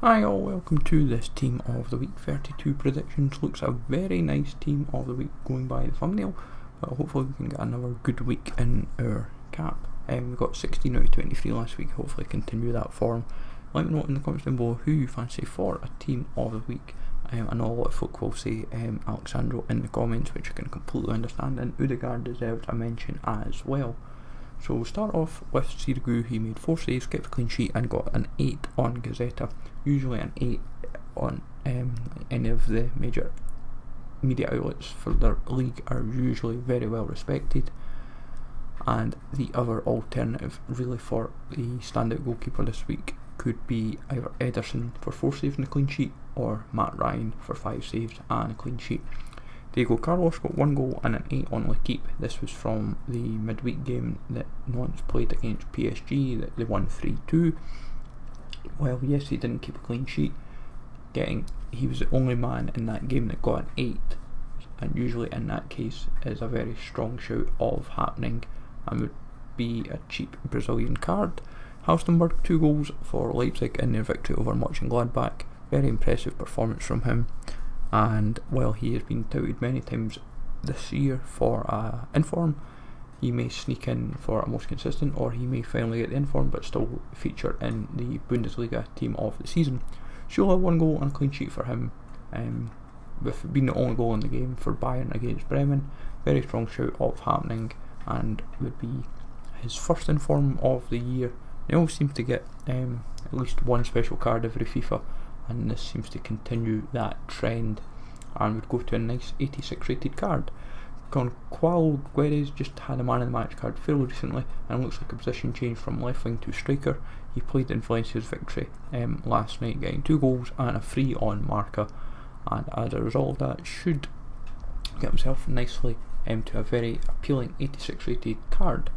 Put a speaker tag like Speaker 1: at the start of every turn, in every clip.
Speaker 1: Hi all, welcome to this Team of the Week 32 predictions. Looks a very nice Team of the Week going by the thumbnail, but hopefully we can get another good week in our cap. We got 16 out of 23 last week, hopefully continue that form. Let me know in the comments down below who you fancy for a Team of the Week. I know a lot of folk will say Alexandro in the comments, which I can completely understand, and Odegaard deserves a mention as well. So we'll start off with Sirigu. He made 4 saves, kept a clean sheet and got an 8 on Gazzetta. Usually an 8 on any of the major media outlets for their league are usually very well respected. And the other alternative really for the standout goalkeeper this week could be either Ederson for 4 saves and a clean sheet or Matt Ryan for 5 saves and a clean sheet. Diego Carlos got 1 goal and an 8 on L'Equipe. This was from the midweek game that Nantes played against PSG that they won 3-2. Well, yes, he didn't keep a clean sheet. He was the only man in that game that got an 8, and usually in that case is a very strong shout of happening and would be a cheap Brazilian card. Halstenberg 2 goals for Leipzig in their victory over Mönchengladbach. Very impressive performance from him. And while he has been touted many times this year for inform, he may sneak in for a most consistent, or he may finally get the inform but still feature in the Bundesliga team of the season. Schürrle 1 goal and a clean sheet for him, with being the only goal in the game for Bayern against Bremen. Very strong shout of happening and would be his first inform of the year. They always seem to get at least one special card every FIFA, and this seems to continue that trend and would go to a nice 86 rated card. Gonçalo Guedes just had a man of the match card fairly recently and looks like a position change from left wing to striker. He played in Valencia's victory last night, getting 2 goals and a free on Marca, and as a result of that should get himself nicely to a very appealing 86 rated card.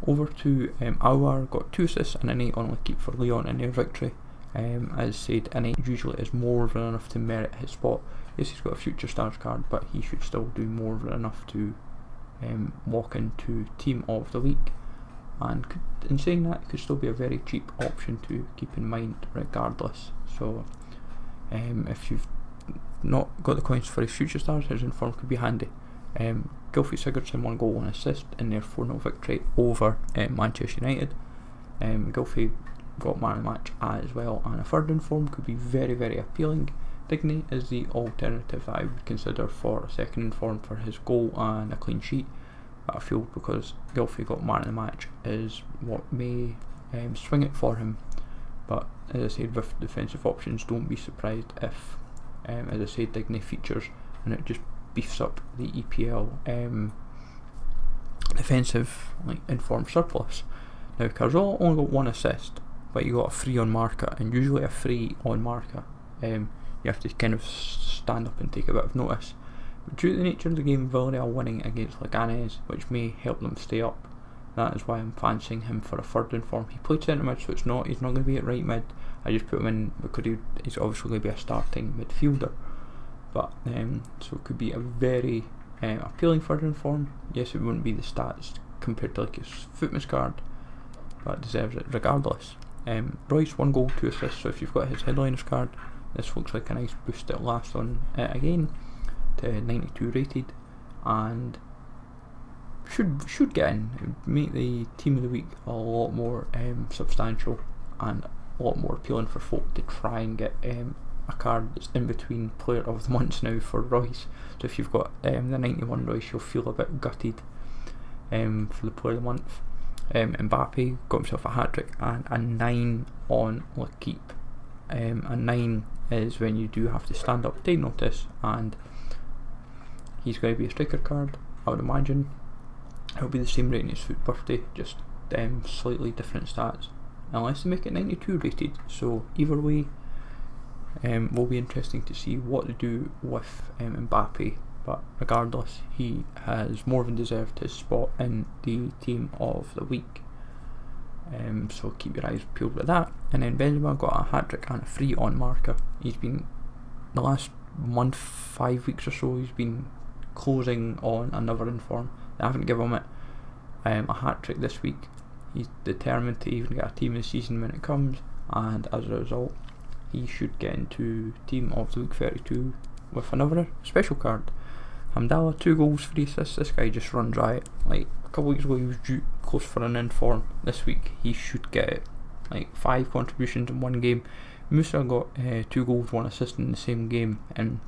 Speaker 1: Over to Aouar, got 2 assists and an 8 on L'Equipe for Lyon in their victory. As said, an 8 usually is more than enough to merit his spot. Yes, he's got a Future Stars card, but he should still do more than enough to walk into Team of the Week. And in saying that, it could still be a very cheap option to keep in mind regardless. So if you've not got the coins for his Future Stars, his inform could be handy. Gylfi Sigurdsson 1 goal and assist in their 4-0 victory over Manchester United. Gylfi got man of the match as well, and a third inform could be very, very appealing. Digne is the alternative that I would consider for a second inform for his goal and a clean sheet. But I feel because Gylfi got man of the match is what may swing it for him. But as I said, with defensive options, don't be surprised if, as I said, Digne features and it just beefs up the EPL defensive inform surplus. Now Cazorla only got 1 assist, but you got a free on Marca, and usually a free on Marca you have to kind of stand up and take a bit of notice. But due to the nature of the game, Villarreal winning against Leganés, which may help them stay up, that is why I'm fancying him for a third inform. He played centre mid, so he's not going to be at right mid. I just put him in because he's obviously going to be a starting midfielder. But so it could be a very appealing third inform. Yes, it wouldn't be the stats compared to like his Footman's card, but deserves it regardless. Reus 1 goal, 2 assists, so if you've got his headliners card, this looks like a nice boost at last on it again to 92 rated, and should get in, make the Team of the Week a lot more substantial and a lot more appealing for folk to try and get a card that's in between Player of the Months now for Reus. So if you've got the 91 Reus, you'll feel a bit gutted for the Player of the Month. Mbappe got himself a hat-trick and a 9 on L'Equipe. A 9 is when you do have to stand up, take notice, and he's going to be a striker card, I would imagine. It'll be the same rating as Foot Birthday, just slightly different stats, unless they make it 92 rated. So either way, will be interesting to see what to do with Mbappe, but regardless, he has more than deserved his spot in the Team of the Week. So keep your eyes peeled with that. And then Benzema got a hat-trick and a free on Marca. He's been, the last month, 5 weeks or so, he's been closing on another inform. They haven't given him a hat-trick this week. He's determined to even get a team of the season when it comes, and as a result, he should get into Team of the Week 32 with another special card. Hamdallah, 2 goals, 3 assists. This guy just runs riot. Like a couple weeks ago he was due close for an inform. This week he should get it. Like 5 contributions in one game. Musa got 2 goals, 1 assist in the same game,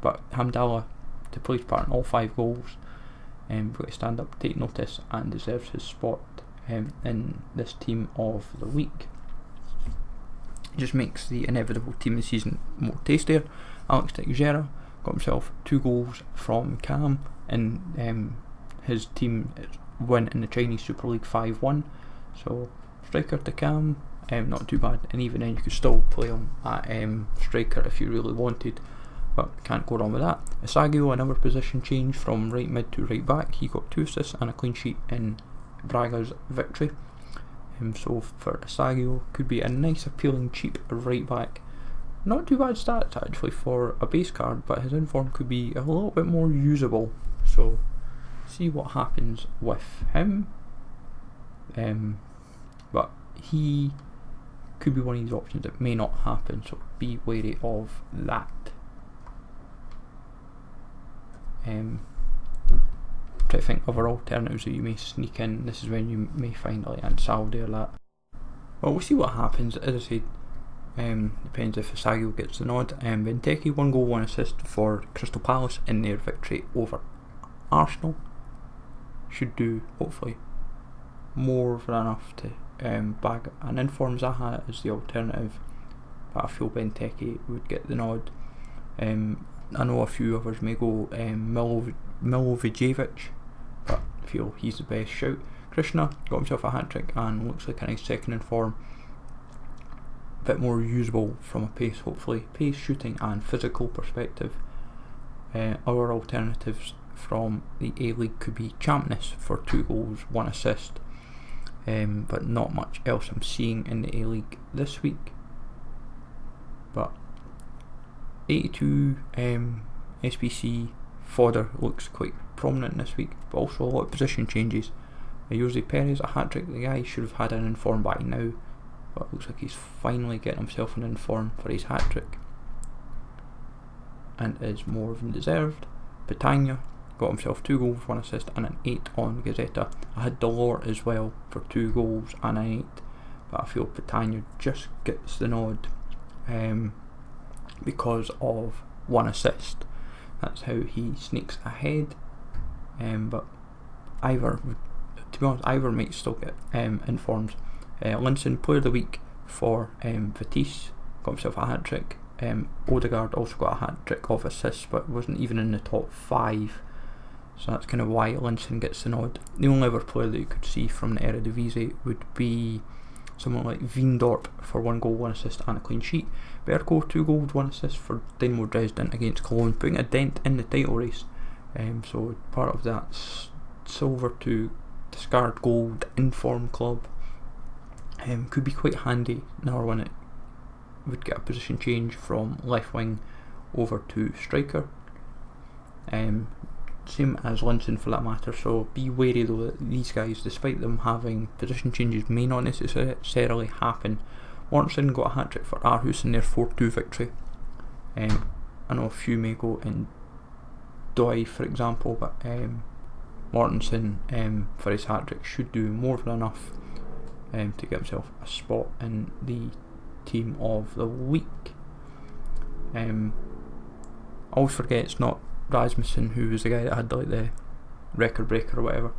Speaker 1: but Hamdallah to play his part in all 5 goals. Got to stand up, take notice, and deserves his spot in this Team of the Week. It just makes the inevitable team of the season more tastier. Alex Teixeira got himself 2 goals from Cam in his team win in the Chinese Super League 5-1. So striker to Cam, not too bad, and even then you could still play him at striker if you really wanted, but can't go wrong with that. Isagio, another position change from right mid to right back. He got 2 assists and a clean sheet in Braga's victory. So for Isagio, could be a nice appealing cheap right back. Not too bad stats actually for a base card, but his inform could be a little bit more usable, so see what happens with him. But he could be one of these options that may not happen, so be wary of that. Try to think of other alternatives that you may sneak in. This is when you may find like Ansaldi or that. Well, we'll see what happens. As I said, depends if Isagio gets the nod. Benteke, 1 goal, 1 assist for Crystal Palace in their victory over Arsenal. Should do, hopefully, more than enough to bag an inform. Zaha is the alternative, but I feel Benteke would get the nod. I know a few others may go Milovijevic, but I feel he's the best shout. Krishna got himself a hat-trick and looks like a nice second inform. Bit more usable from a pace, hopefully, pace, shooting and physical perspective. Other alternatives from the A-League could be Champness for 2 goals, 1 assist, but not much else I'm seeing in the A-League this week. But 82 SBC fodder looks quite prominent this week, but also a lot of position changes. Jose Perez, a hat-trick. The guy should have had an inform by now, but it looks like he's finally getting himself an inform for his hat-trick, and is more than deserved. Petagna got himself 2 goals, 1 assist and an 8 on Gazzetta. I had Delort as well for 2 goals and an 8, but I feel Petagna just gets the nod because of 1 assist. That's how he sneaks ahead. But either, to be honest, either might still get informs. Linson, player of the week for Vitesse, got himself a hat-trick. Odegaard also got a hat-trick of assists, but wasn't even in the top 5, so that's kind of why Linson gets the nod. The only other player that you could see from the Eredivisie would be someone like Veendorp for 1 goal, 1 assist and a clean sheet. Berko, 2 goals, 1 assist for Dynamo Dresden against Cologne, putting a dent in the title race. So part of that silver to discard gold inform club could be quite handy. Another one that would get a position change from left wing over to striker. Same as Linson for that matter, so be wary though that these guys, despite them having position changes, may not necessarily happen. Mortensen got a hat-trick for Aarhus in their 4-2 victory. I know a few may go in Doi for example, but Mortensen for his hat-trick should do more than enough to get himself a spot in the team of the week. I always forget it's not Rasmussen who was the guy that had like the record breaker or whatever.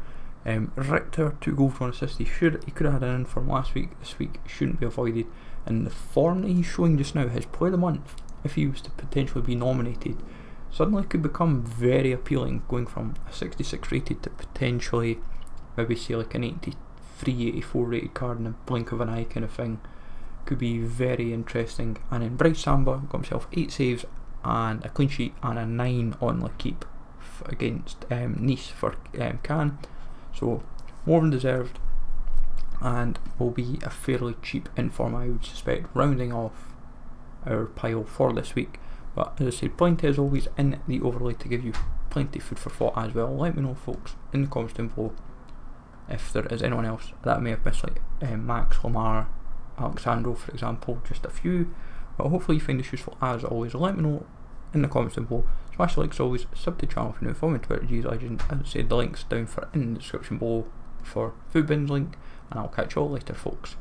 Speaker 1: Richter, 2 goals, 1 assist. He could have had an inform last week. This week shouldn't be avoided, and the form that he's showing just now, his player of the month, if he was to potentially be nominated, suddenly could become very appealing, going from a 66 rated to potentially maybe say like an 83, 84 rated card in a blink of an eye kind of thing. Could be very interesting. And then Bryce Samba got himself 8 saves and a clean sheet and a 9 on L'Equipe against Nice for Cannes, so more than deserved, and will be a fairly cheap inform, I would suspect, rounding off our pile for this week. But as I said, plenty as always in the overlay to give you plenty of food for thought as well. Let me know, folks, in the comments down below if there is anyone else that I may have missed, like Max, Lamar, Alexandro for example, just a few, But hopefully you find this useful as always. Let me know in the comments down below. Smash the like as always, sub to the channel if you're new, follow me on Twitter, GLegend. As I said, the link's down for in the description below for food bins link, and I'll catch you all later, folks.